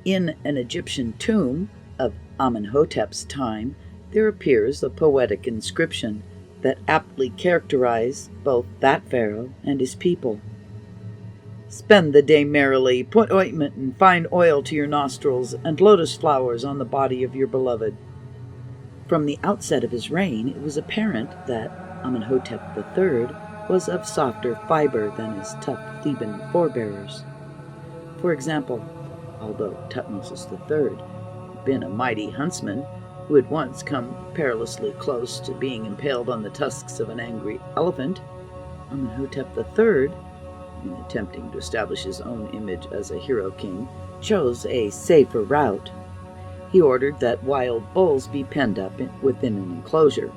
In an Egyptian tomb of Amenhotep's time, there appears a poetic inscription that aptly characterizes both that pharaoh and his people. Spend the day merrily, put ointment and fine oil to your nostrils, and lotus flowers on the body of your beloved. From the outset of his reign, it was apparent that Amenhotep III was of softer fiber than his tough Theban forebears. For example, although Tutmosis III had been a mighty huntsman who had once come perilously close to being impaled on the tusks of an angry elephant, Amenhotep III, in attempting to establish his own image as a hero king, chose a safer route. He ordered that wild bulls be penned up within an enclosure.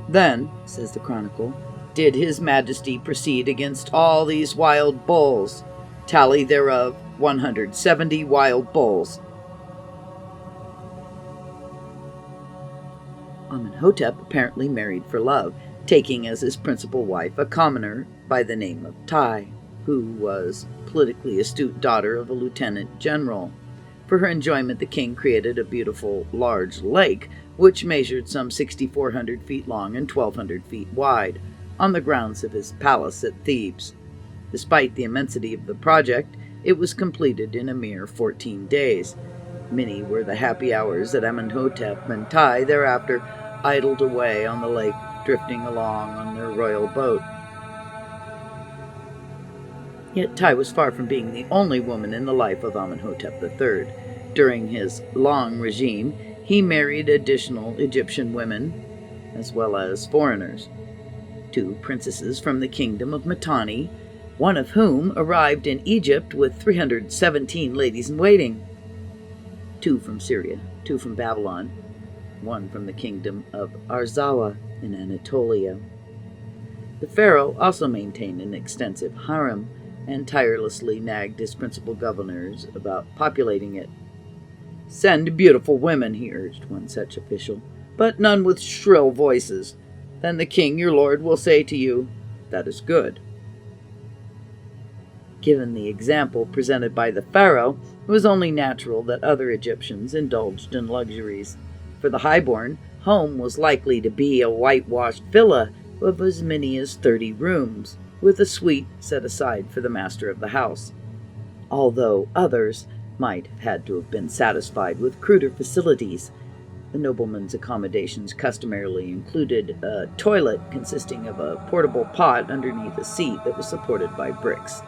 Then, says the chronicle, did his majesty proceed against all these wild bulls, tally thereof 170 wild bulls. Amenhotep apparently married for love, taking as his principal wife a commoner by the name of Tai, who was politically astute daughter of a lieutenant general. For her enjoyment, the king created a beautiful large lake, which measured some 6,400 feet long and 1,200 feet wide, on the grounds of his palace at Thebes. Despite the immensity of the project, it was completed in a mere 14 days. Many were the happy hours that Amenhotep and Tai thereafter idled away on the lake, drifting along on their royal boat. Yet Tai was far from being the only woman in the life of Amenhotep III. During his long regime, he married additional Egyptian women, as well as foreigners. 2 princesses from the kingdom of Mitanni, one of whom arrived in Egypt with 317 ladies-in-waiting. 2 from Syria, 2 from Babylon, 1 from the kingdom of Arzawa in Anatolia. The pharaoh also maintained an extensive harem and tirelessly nagged his principal governors about populating it. "Send beautiful women," he urged one such official, "but none with shrill voices. Then the king, your lord, will say to you, 'That is good.'" Given the example presented by the pharaoh, it was only natural that other Egyptians indulged in luxuries. For the highborn, home was likely to be a whitewashed villa of as many as 30 rooms, with a suite set aside for the master of the house, although others might have had to have been satisfied with cruder facilities. The nobleman's accommodations customarily included a toilet consisting of a portable pot underneath a seat that was supported by bricks.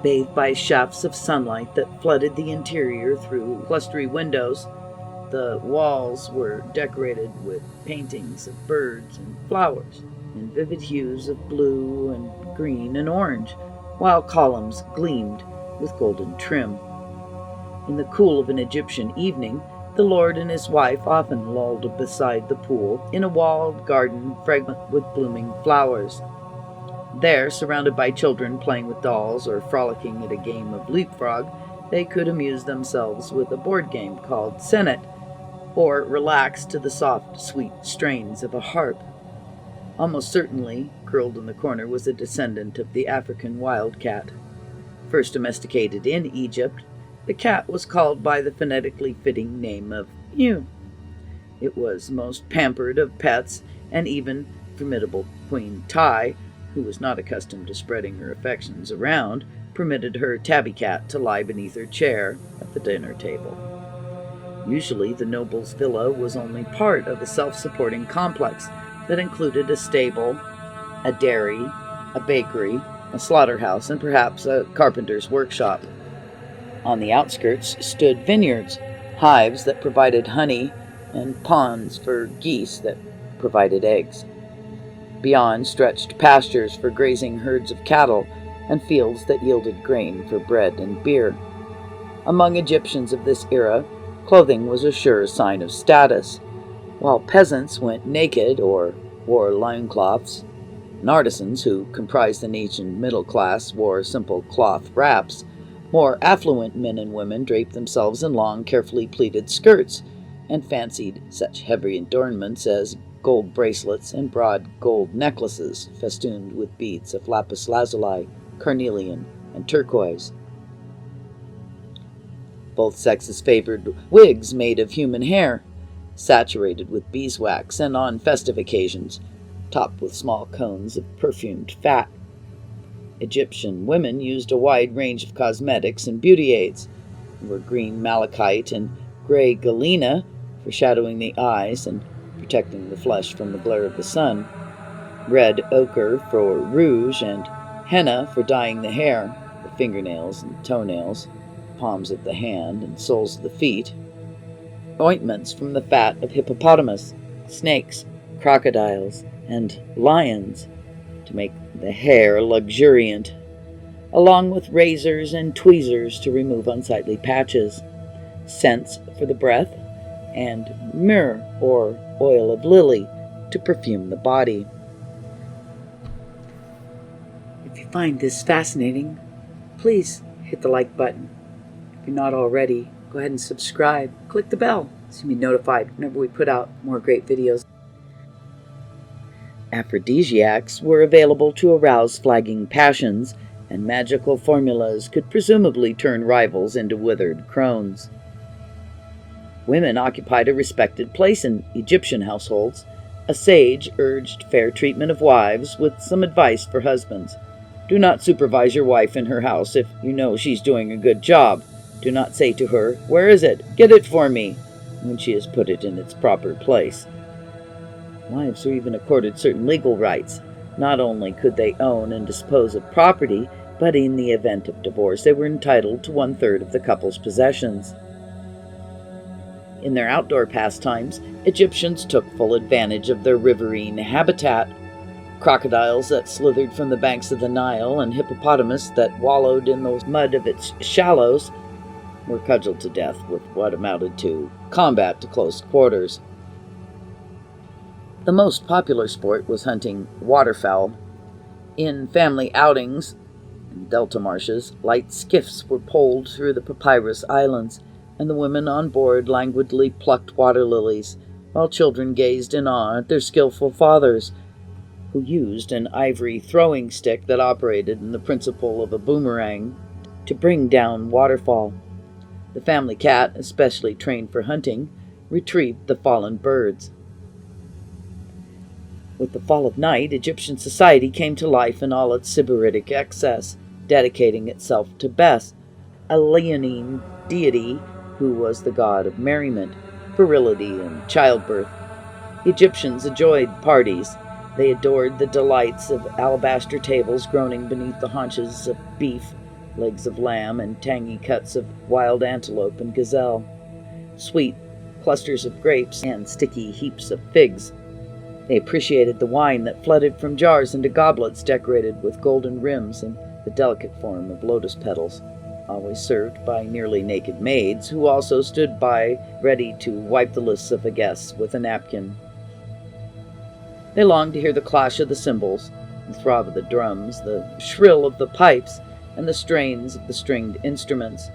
Bathed by shafts of sunlight that flooded the interior through clustery windows, the walls were decorated with paintings of birds and flowers in vivid hues of blue and green and orange, while columns gleamed with golden trim. In the cool of an Egyptian evening, the lord and his wife often lolled beside the pool in a walled garden fragrant with blooming flowers. There, surrounded by children playing with dolls or frolicking at a game of leapfrog, they could amuse themselves with a board game called Senet, or relax to the soft, sweet strains of a harp. Almost certainly, curled in the corner was a descendant of the African wildcat. First domesticated in Egypt, the cat was called by the phonetically fitting name of Mew. It was most pampered of pets, and even formidable Queen Tai, who was not accustomed to spreading her affections around, permitted her tabby cat to lie beneath her chair at the dinner table. Usually, the noble's villa was only part of a self-supporting complex that included a stable, a dairy, a bakery, a slaughterhouse, and perhaps a carpenter's workshop. On the outskirts stood vineyards, hives that provided honey, and ponds for geese that provided eggs. Beyond stretched pastures for grazing herds of cattle, and fields that yielded grain for bread and beer. Among Egyptians of this era, clothing was a sure sign of status. While peasants went naked or wore loincloths, and artisans, who comprised the ancient middle class, wore simple cloth wraps, more affluent men and women draped themselves in long, carefully pleated skirts, and fancied such heavy adornments as gold bracelets and broad gold necklaces festooned with beads of lapis lazuli, carnelian, and turquoise. Both sexes favored wigs made of human hair, saturated with beeswax, and on festive occasions, topped with small cones of perfumed fat. Egyptian women used a wide range of cosmetics and beauty aids. They were green malachite and gray galena for shadowing the eyes and protecting the flesh from the glare of the sun, red ochre for rouge, and henna for dyeing the hair, the fingernails and toenails, palms of the hand and soles of the feet, ointments from the fat of hippopotamus, snakes, crocodiles, and lions to make the hair luxuriant, along with razors and tweezers to remove unsightly patches, scents for the breath, and myrrh or oil of lily to perfume the body. If you find this fascinating, please hit the like button. If you're not already, go ahead and subscribe. Click the bell so you'll be notified whenever we put out more great videos. Aphrodisiacs were available to arouse flagging passions, and magical formulas could presumably turn rivals into withered crones. Women occupied a respected place in Egyptian households. A sage urged fair treatment of wives with some advice for husbands. Do not supervise your wife in her house if you know she's doing a good job. Do not say to her, "Where is it? Get it for me," when she has put it in its proper place. Wives were even accorded certain legal rights. Not only could they own and dispose of property, but in the event of divorce they were entitled to 1/3 of the couple's possessions. In their outdoor pastimes, Egyptians took full advantage of their riverine habitat. Crocodiles that slithered from the banks of the Nile and hippopotamus that wallowed in the mud of its shallows were cudgeled to death with what amounted to combat to close quarters. The most popular sport was hunting waterfowl. In family outings in delta marshes, light skiffs were poled through the papyrus islands, and the women on board languidly plucked water lilies, while children gazed in awe at their skillful fathers, who used an ivory throwing stick that operated in the principle of a boomerang to bring down waterfowl. The family cat, especially trained for hunting, retrieved the fallen birds. With the fall of night, Egyptian society came to life in all its sybaritic excess, dedicating itself to Bes, a leonine deity who was the god of merriment, virility, and childbirth. Egyptians enjoyed parties. They adored the delights of alabaster tables groaning beneath the haunches of beef, legs of lamb, and tangy cuts of wild antelope and gazelle, sweet clusters of grapes, and sticky heaps of figs. They appreciated the wine that flooded from jars into goblets decorated with golden rims and the delicate form of lotus petals, always served by nearly naked maids who also stood by ready to wipe the lists of the guests with a napkin. They longed to hear the clash of the cymbals, the throb of the drums, the shrill of the pipes, and the strains of the stringed instruments.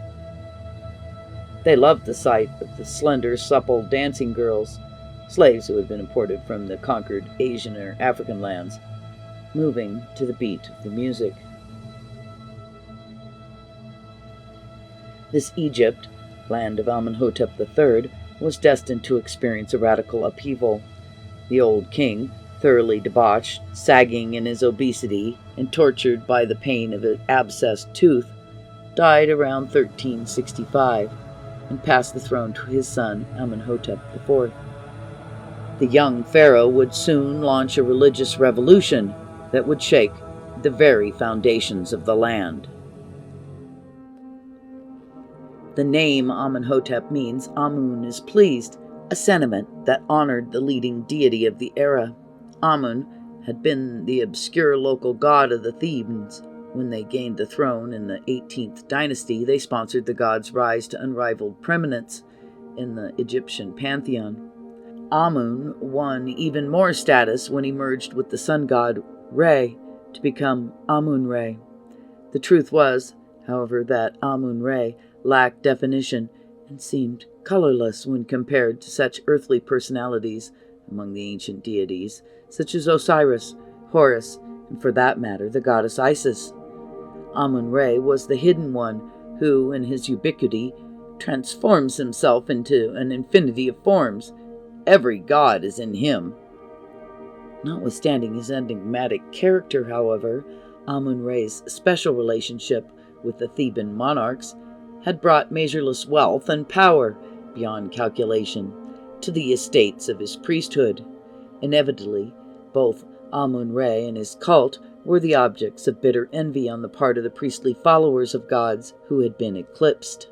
They loved the sight of the slender, supple dancing girls, slaves who had been imported from the conquered Asian or African lands, moving to the beat of the music. This Egypt, land of Amenhotep III, was destined to experience a radical upheaval. The old king, thoroughly debauched, sagging in his obesity, and tortured by the pain of an abscessed tooth, died around 1365 and passed the throne to his son Amenhotep IV. The young pharaoh would soon launch a religious revolution that would shake the very foundations of the land. The name Amenhotep means Amun is pleased, a sentiment that honored the leading deity of the era. Amun had been the obscure local god of the Thebans. When they gained the throne in the 18th dynasty, they sponsored the god's rise to unrivaled preeminence in the Egyptian pantheon. Amun won even more status when he merged with the sun god Re to become Amun-Re. The truth was, however, that Amun-Re lacked definition and seemed colorless when compared to such earthly personalities among the ancient deities, such as Osiris, Horus, and for that matter, the goddess Isis. Amun-Re was the hidden one who, in his ubiquity, transforms himself into an infinity of forms. Every god is in him. Notwithstanding his enigmatic character, however, Amun-Re's special relationship with the Theban monarchs had brought measureless wealth and power, beyond calculation, to the estates of his priesthood. Inevitably, both Amun-Re and his cult were the objects of bitter envy on the part of the priestly followers of gods who had been eclipsed.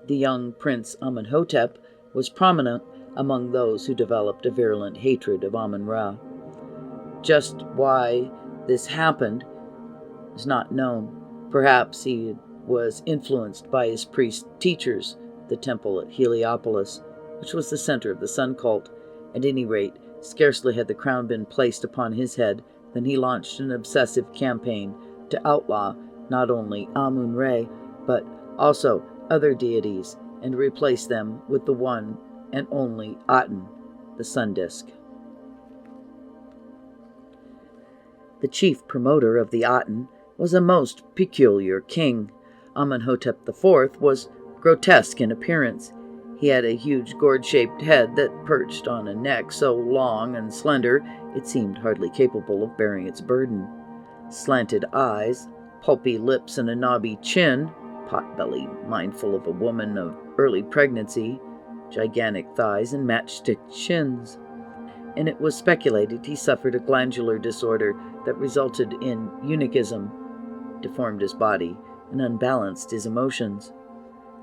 The young Prince Amenhotep was prominent among those who developed a virulent hatred of Amun-Ra. Just why this happened is not known. Perhaps he was influenced by his priest teachers, the temple at Heliopolis, which was the center of the sun cult. At any rate, scarcely had the crown been placed upon his head than he launched an obsessive campaign to outlaw not only Amun-Re, but also other deities, and replace them with the one and only Aten, the sun disk. The chief promoter of the Aten was a most peculiar king. Amenhotep IV was grotesque in appearance. He had a huge gourd-shaped head that perched on a neck so long and slender it seemed hardly capable of bearing its burden. Slanted eyes, pulpy lips, and a knobby chin, pot-belly mindful of a woman of early pregnancy, gigantic thighs, and matchstick chins. And it was speculated he suffered a glandular disorder that resulted in eunuchism, deformed his body, and unbalanced his emotions.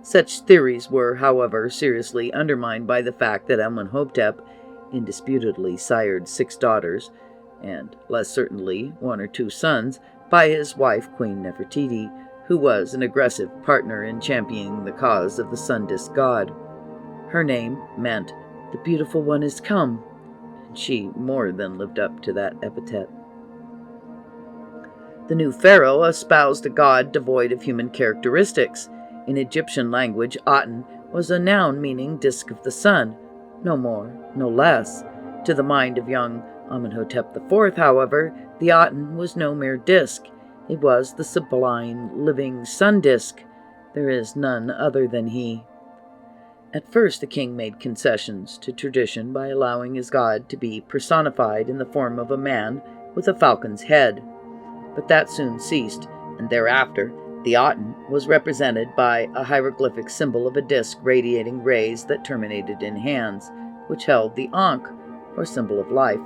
Such theories were, however, seriously undermined by the fact that Amenhotep indisputably sired 6 daughters, and less certainly 1 or 2 sons, by his wife Queen Nefertiti, who was an aggressive partner in championing the cause of the sun disk god. Her name meant, "The beautiful one is come," and she more than lived up to that epithet. The new pharaoh espoused a god devoid of human characteristics. In Egyptian language, Aten was a noun meaning disk of the sun, no more, no less. To the mind of young Amenhotep IV, however, the Aten was no mere disk. It was the sublime, living sun disk. There is none other than he. At first the king made concessions to tradition by allowing his god to be personified in the form of a man with a falcon's head. But that soon ceased, and thereafter the Aten was represented by a hieroglyphic symbol of a disk radiating rays that terminated in hands, which held the Ankh, or symbol of life.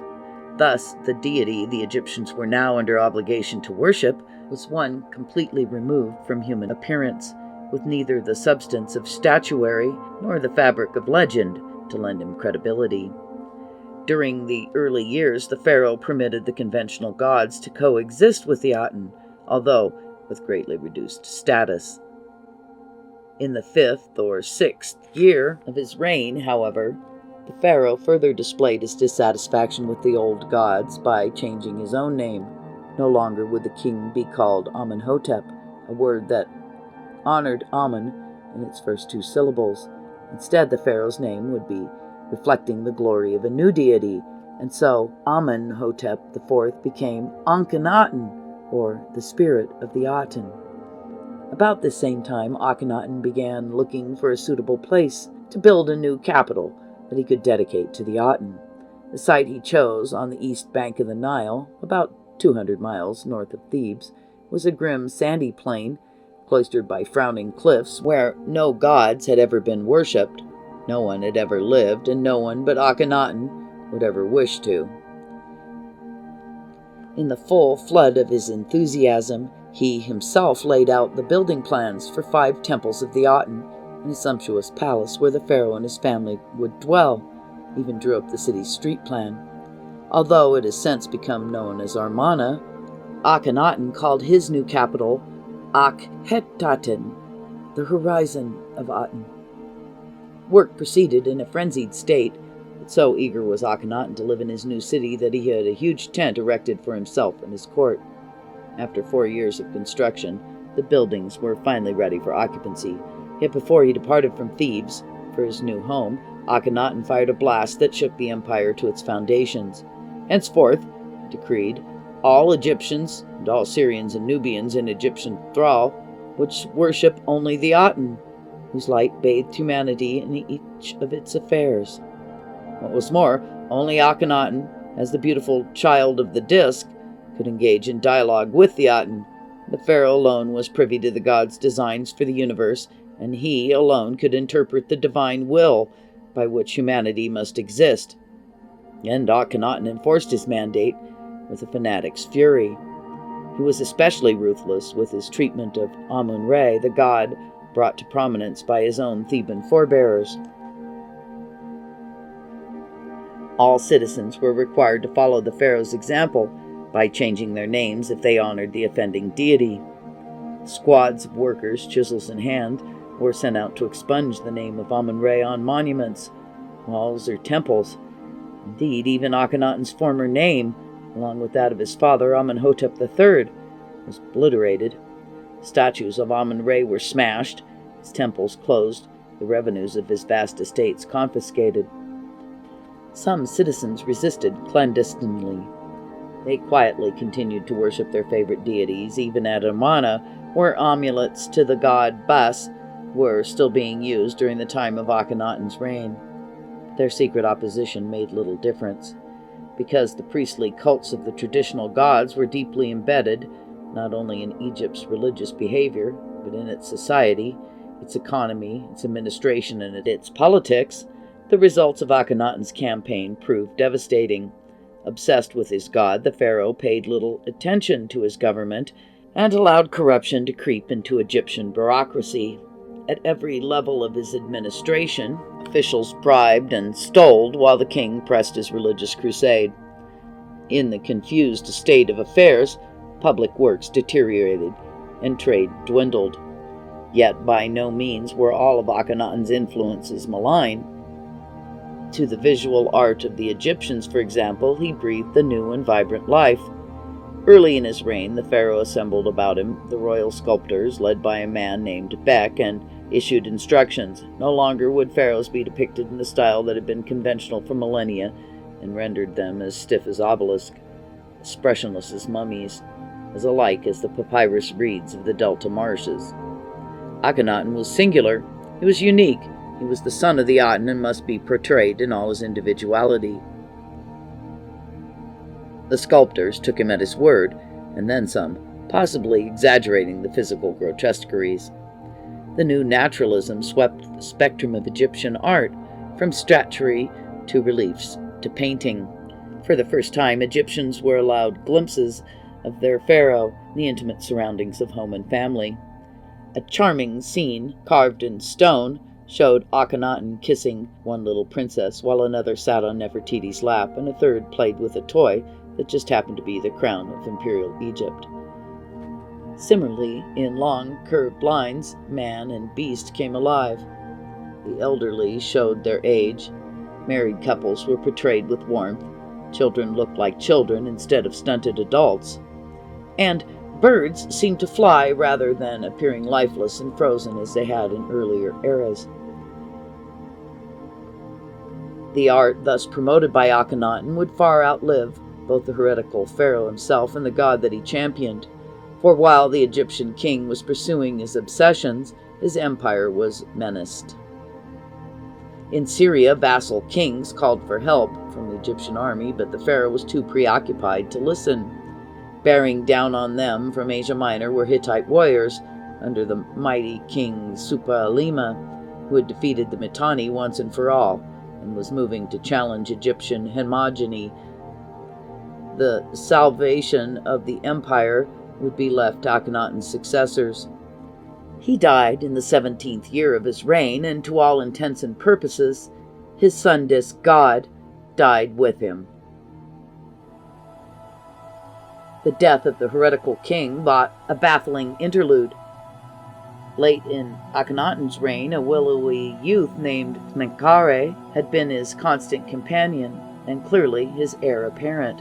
Thus, the deity the Egyptians were now under obligation to worship was one completely removed from human appearance, with neither the substance of statuary nor the fabric of legend to lend him credibility. During the early years, the pharaoh permitted the conventional gods to coexist with the Aten, although with greatly reduced status. In the 5th or 6th year of his reign, however, the pharaoh further displayed his dissatisfaction with the old gods by changing his own name. No longer would the king be called Amenhotep, a word that honored Amen in its first 2 syllables. Instead, the pharaoh's name would be reflecting the glory of a new deity, and so Amenhotep IV became Akhenaten, or the spirit of the Aten. About this same time, Akhenaten began looking for a suitable place to build a new capital that he could dedicate to the Aten. The site he chose on the east bank of the Nile, about 200 miles north of Thebes, was a grim sandy plain, cloistered by frowning cliffs, where no gods had ever been worshipped, no one had ever lived, and no one but Akhenaten would ever wish to. In the full flood of his enthusiasm, he himself laid out the building plans for 5 temples of the Aten and a sumptuous palace where the pharaoh and his family would dwell, even drew up the city's street plan. Although it has since become known as Amarna, Akhenaten called his new capital Akhetaten, the horizon of Aten. Work proceeded in a frenzied state, but so eager was Akhenaten to live in his new city that he had a huge tent erected for himself and his court. After 4 years of construction, the buildings were finally ready for occupancy. Yet before he departed from Thebes for his new home, Akhenaten fired a blast that shook the empire to its foundations. Henceforth, he decreed, all Egyptians and all Syrians and Nubians in Egyptian thrall would worship only the Aten. whose light bathed humanity in each of its affairs. What was more, only Akhenaten, as the beautiful child of the disk, could engage in dialogue with the Aten. The pharaoh alone was privy to the god's designs for the universe, and he alone could interpret the divine will by which humanity must exist. And Akhenaten enforced his mandate with a fanatic's fury. He was especially ruthless with his treatment of Amun-Re, the god brought to prominence by his own Theban forebears. All citizens were required to follow the pharaoh's example by changing their names if they honored the offending deity. Squads of workers, chisels in hand, were sent out to expunge the name of Amun-Re on monuments, walls, or temples. Indeed, even Akhenaten's former name, along with that of his father Amenhotep III, was obliterated. Statues of Amun-Re were smashed, his temples closed, the revenues of his vast estates confiscated. Some citizens resisted clandestinely. They quietly continued to worship their favorite deities, even at Amarna, where amulets to the god Bas were still being used during the time of Akhenaten's reign. Their secret opposition made little difference, because the priestly cults of the traditional gods were deeply embedded not only in Egypt's religious behavior, but in its society, its economy, its administration, and its politics. The results of Akhenaten's campaign proved devastating. Obsessed with his god, the pharaoh paid little attention to his government and allowed corruption to creep into Egyptian bureaucracy. At every level of his administration, officials bribed and stole while the king pressed his religious crusade. In the confused state of affairs, public works deteriorated and trade dwindled. Yet by no means were all of Akhenaten's influences malign. To the visual art of the Egyptians, for example, he breathed a new and vibrant life. Early in his reign, the pharaoh assembled about him the royal sculptors, led by a man named Bek, and issued instructions. No longer would pharaohs be depicted in the style that had been conventional for millennia and rendered them as stiff as obelisks, expressionless as mummies, as alike as the papyrus reeds of the delta marshes. Akhenaten was singular. He was unique. He was the son of the Aten and must be portrayed in all his individuality. The sculptors took him at his word, and then some, possibly exaggerating the physical grotesqueries. The new naturalism swept the spectrum of Egyptian art, from statuary to reliefs to painting. For the first time, Egyptians were allowed glimpses of their pharaoh, the intimate surroundings of home and family. A charming scene, carved in stone, showed Akhenaten kissing one little princess, while another sat on Nefertiti's lap, and a third played with a toy that just happened to be the crown of imperial Egypt. Similarly, in long, curved lines, man and beast came alive. The elderly showed their age. Married couples were portrayed with warmth. Children looked like children instead of stunted adults. And birds seemed to fly rather than appearing lifeless and frozen as they had in earlier eras. The art thus promoted by Akhenaten would far outlive both the heretical pharaoh himself and the god that he championed. For while the Egyptian king was pursuing his obsessions, his empire was menaced. In Syria, vassal kings called for help from the Egyptian army, but the pharaoh was too preoccupied to listen. Bearing down on them from Asia Minor were Hittite warriors under the mighty king Suppa-Alima, who had defeated the Mitanni once and for all, and was moving to challenge Egyptian hegemony. The salvation of the empire would be left to Akhenaten's successors. He died in the 17th year of his reign, and to all intents and purposes, his sun-disk god died with him. The death of the heretical king brought a baffling interlude. Late in Akhenaten's reign, a willowy youth named Menkaure had been his constant companion, and clearly his heir apparent.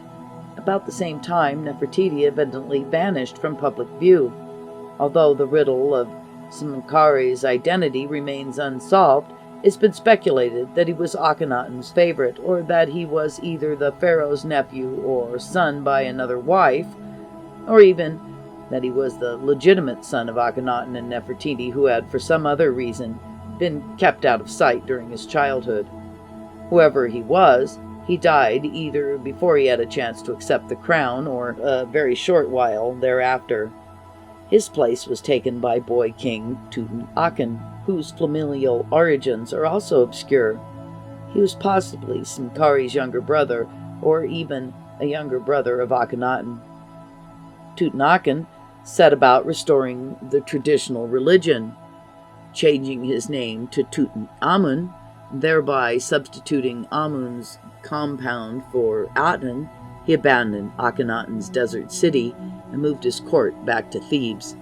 About the same time, Nefertiti evidently vanished from public view. Although the riddle of Menkaure's identity remains unsolved, it's been speculated that he was Akhenaten's favorite, or that he was either the pharaoh's nephew or son by another wife, or even that he was the legitimate son of Akhenaten and Nefertiti, who had, for some other reason, been kept out of sight during his childhood. Whoever he was, he died either before he had a chance to accept the crown or a very short while thereafter. His place was taken by boy king Tutankhamun, whose familial origins are also obscure. He was possibly Senkari's younger brother, or even a younger brother of Akhenaten. Tutankhamun set about restoring the traditional religion, changing his name to Tutankhamun, thereby substituting Amun's compound for Aten. He abandoned Akhenaten's desert city and moved his court back to Thebes.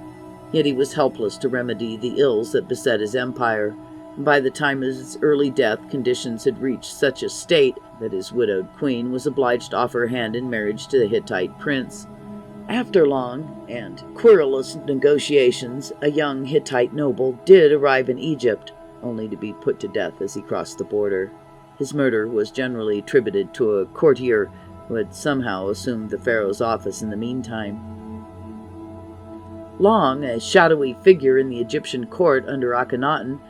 Yet he was helpless to remedy the ills that beset his empire, and by the time of his early death, conditions had reached such a state that his widowed queen was obliged to offer her hand in marriage to the Hittite prince. After long and querulous negotiations, a young Hittite noble did arrive in Egypt, only to be put to death as he crossed the border. His murder was generally attributed to a courtier who had somehow assumed the pharaoh's office in the meantime. Long, a shadowy figure in the Egyptian court under Akhenaten,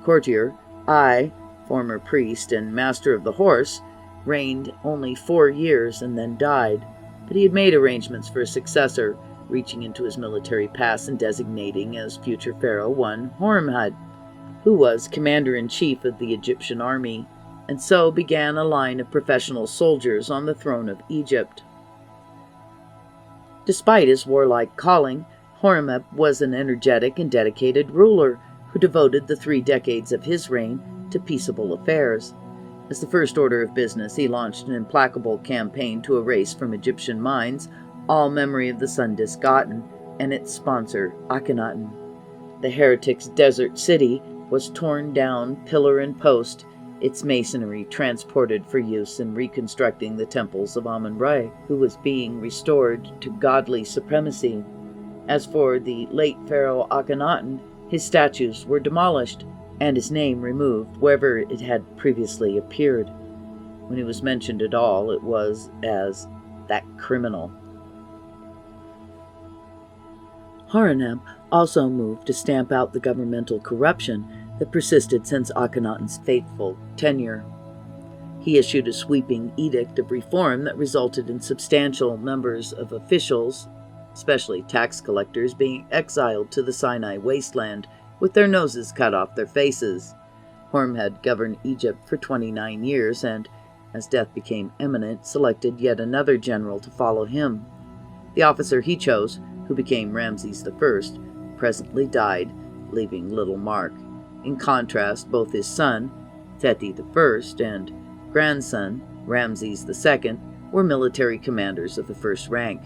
courtier Ai, former priest and master of the horse, reigned only 4 years and then died, but he had made arrangements for a successor, reaching into his military past and designating as future pharaoh one Horemheb, who was commander-in-chief of the Egyptian army, and so began a line of professional soldiers on the throne of Egypt. Despite his warlike calling, Horemheb was an energetic and dedicated ruler who devoted the 3 decades of his reign to peaceable affairs. As the first order of business, he launched an implacable campaign to erase from Egyptian minds all memory of the sun disk Aten and its sponsor, Akhenaten. The heretic's desert city was torn down pillar and post, its masonry transported for use in reconstructing the temples of Amun-Ra, who was being restored to godly supremacy. As for the late pharaoh Akhenaten, his statues were demolished and his name removed wherever it had previously appeared. When he was mentioned at all, it was as that criminal. Horemheb also moved to stamp out the governmental corruption that persisted since Akhenaten's fateful tenure. He issued a sweeping edict of reform that resulted in substantial numbers of officials, especially tax collectors, being exiled to the Sinai wasteland with their noses cut off their faces. Horemheb governed Egypt for 29 years and, as death became imminent, selected yet another general to follow him. The officer he chose, who became Ramses I, presently died, leaving little mark. In contrast, both his son, Seti I, and grandson, Ramses II, were military commanders of the first rank.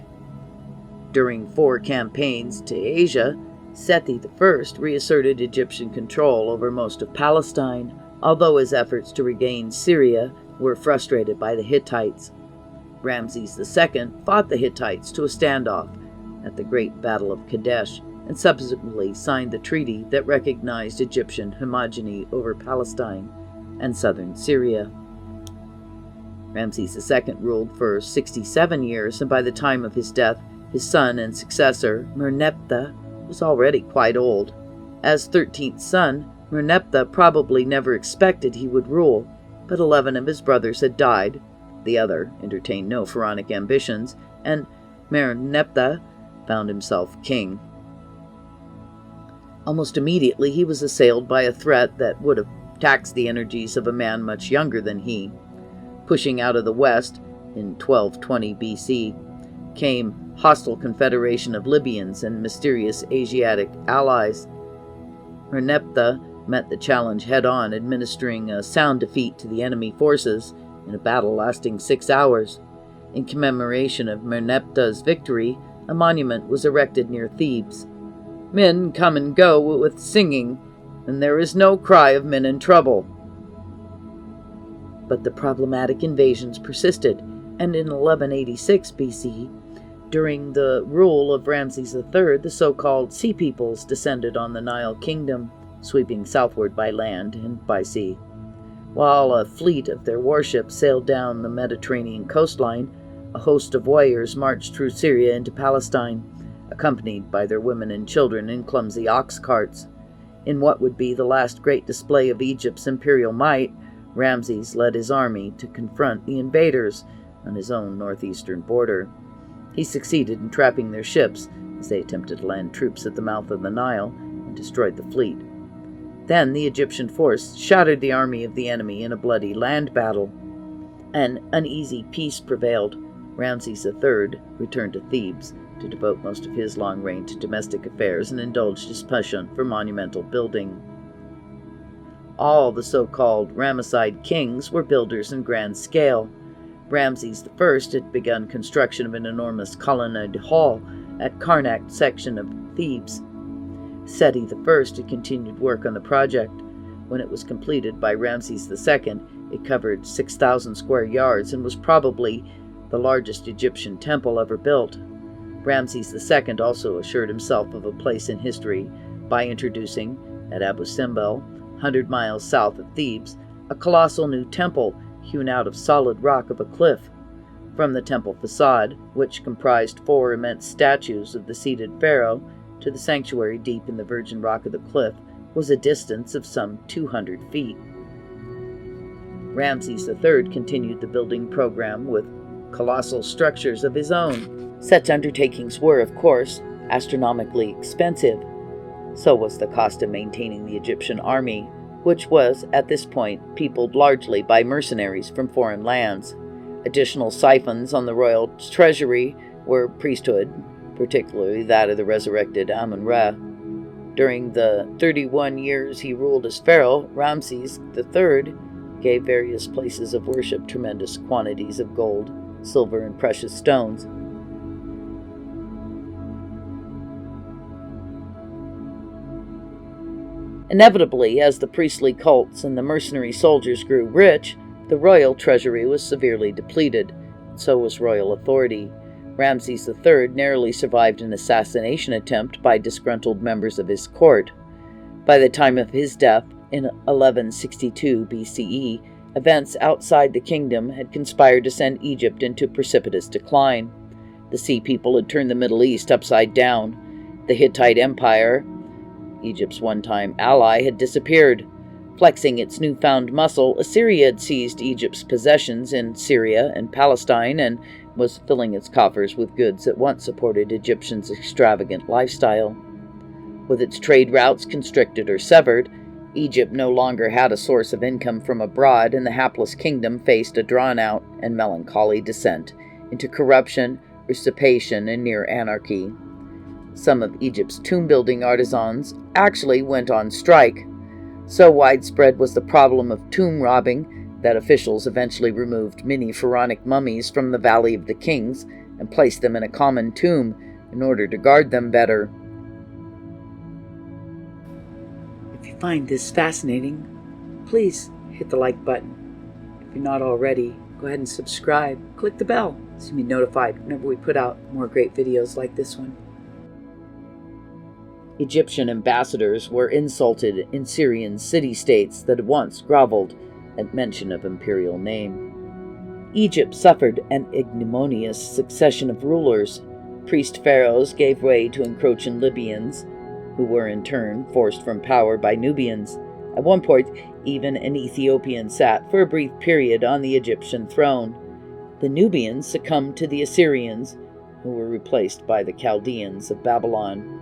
During 4 campaigns to Asia, Seti I reasserted Egyptian control over most of Palestine, although his efforts to regain Syria were frustrated by the Hittites. Ramses II fought the Hittites to a standoff at the Great Battle of Kadesh, and subsequently signed the treaty that recognized Egyptian hegemony over Palestine and southern Syria. Ramses II ruled for 67 years, and by the time of his death, his son and successor, Merneptah, was already quite old. As 13th son, Merneptah probably never expected he would rule, but 11 of his brothers had died. The other entertained no pharaonic ambitions, and Merneptah found himself king. Almost immediately, he was assailed by a threat that would have taxed the energies of a man much younger than he. Pushing out of the west, in 1220 BC, came hostile confederation of Libyans and mysterious Asiatic allies. Merneptah met the challenge head-on, administering a sound defeat to the enemy forces in a battle lasting 6 hours. In commemoration of Merneptah's victory, a monument was erected near Thebes. Men come and go with singing, and there is no cry of men in trouble. But the problematic invasions persisted, and in 1186 BC, during the rule of Ramses III, the so-called Sea Peoples descended on the Nile Kingdom, sweeping southward by land and by sea. While a fleet of their warships sailed down the Mediterranean coastline, a host of warriors marched through Syria into Palestine, accompanied by their women and children in clumsy ox carts. In what would be the last great display of Egypt's imperial might, Ramses led his army to confront the invaders on his own northeastern border. He succeeded in trapping their ships as they attempted to land troops at the mouth of the Nile and destroyed the fleet. Then the Egyptian force shattered the army of the enemy in a bloody land battle. An uneasy peace prevailed. Ramses III returned to Thebes to devote most of his long reign to domestic affairs and indulged his penchant for monumental building. All the so-called Ramesside kings were builders in grand scale. Ramses I had begun construction of an enormous colonnade hall at Karnak section of Thebes. Seti I had continued work on the project. When it was completed by Ramses II, it covered 6,000 square yards and was probably the largest Egyptian temple ever built. Ramses II also assured himself of a place in history by introducing, at Abu Simbel, 100 miles south of Thebes, a colossal new temple hewn out of solid rock of a cliff. From the temple facade, which comprised 4 immense statues of the seated pharaoh, to the sanctuary deep in the virgin rock of the cliff was a distance of some 200 feet. Ramses III continued the building program with colossal structures of his own. Such undertakings were, of course, astronomically expensive. So was the cost of maintaining the Egyptian army, which was, at this point, peopled largely by mercenaries from foreign lands. Additional siphons on the royal treasury were priesthood, particularly that of the resurrected Amun-Ra. During the 31 years he ruled as pharaoh, Ramses III gave various places of worship tremendous quantities of gold, silver, and precious stones. Inevitably, as the priestly cults and the mercenary soldiers grew rich, the royal treasury was severely depleted, and so was royal authority. Ramses III narrowly survived an assassination attempt by disgruntled members of his court. By the time of his death, in 1162 BCE, events outside the kingdom had conspired to send Egypt into precipitous decline. The Sea People had turned the Middle East upside down. The Hittite Empire, Egypt's one-time ally, had disappeared. Flexing its newfound muscle, Assyria had seized Egypt's possessions in Syria and Palestine and was filling its coffers with goods that once supported Egyptians' extravagant lifestyle. With its trade routes constricted or severed, Egypt no longer had a source of income from abroad, and the hapless kingdom faced a drawn-out and melancholy descent into corruption, usurpation, and near anarchy. Some of Egypt's tomb-building artisans actually went on strike. So widespread was the problem of tomb robbing that officials eventually removed many pharaonic mummies from the Valley of the Kings and placed them in a common tomb in order to guard them better. If you find this fascinating, please hit the like button. If you're not already, go ahead and subscribe. Click the bell so you'll be notified whenever we put out more great videos like this one. Egyptian ambassadors were insulted in Syrian city-states that had once groveled at mention of imperial name. Egypt suffered an ignominious succession of rulers. Priest pharaohs gave way to encroaching Libyans, who were in turn forced from power by Nubians. At one point, even an Ethiopian sat for a brief period on the Egyptian throne. The Nubians succumbed to the Assyrians, who were replaced by the Chaldeans of Babylon.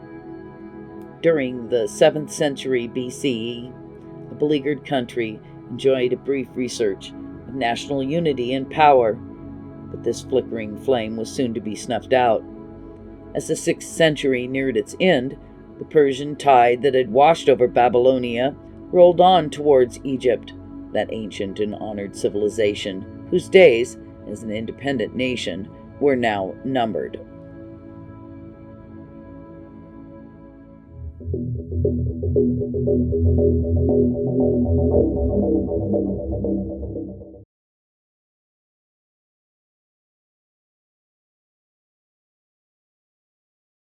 During the 7th century BCE, a beleaguered country enjoyed a brief resurgence of national unity and power, but this flickering flame was soon to be snuffed out. As the 6th century neared its end, the Persian tide that had washed over Babylonia rolled on towards Egypt, that ancient and honored civilization, whose days, as an independent nation, were now numbered.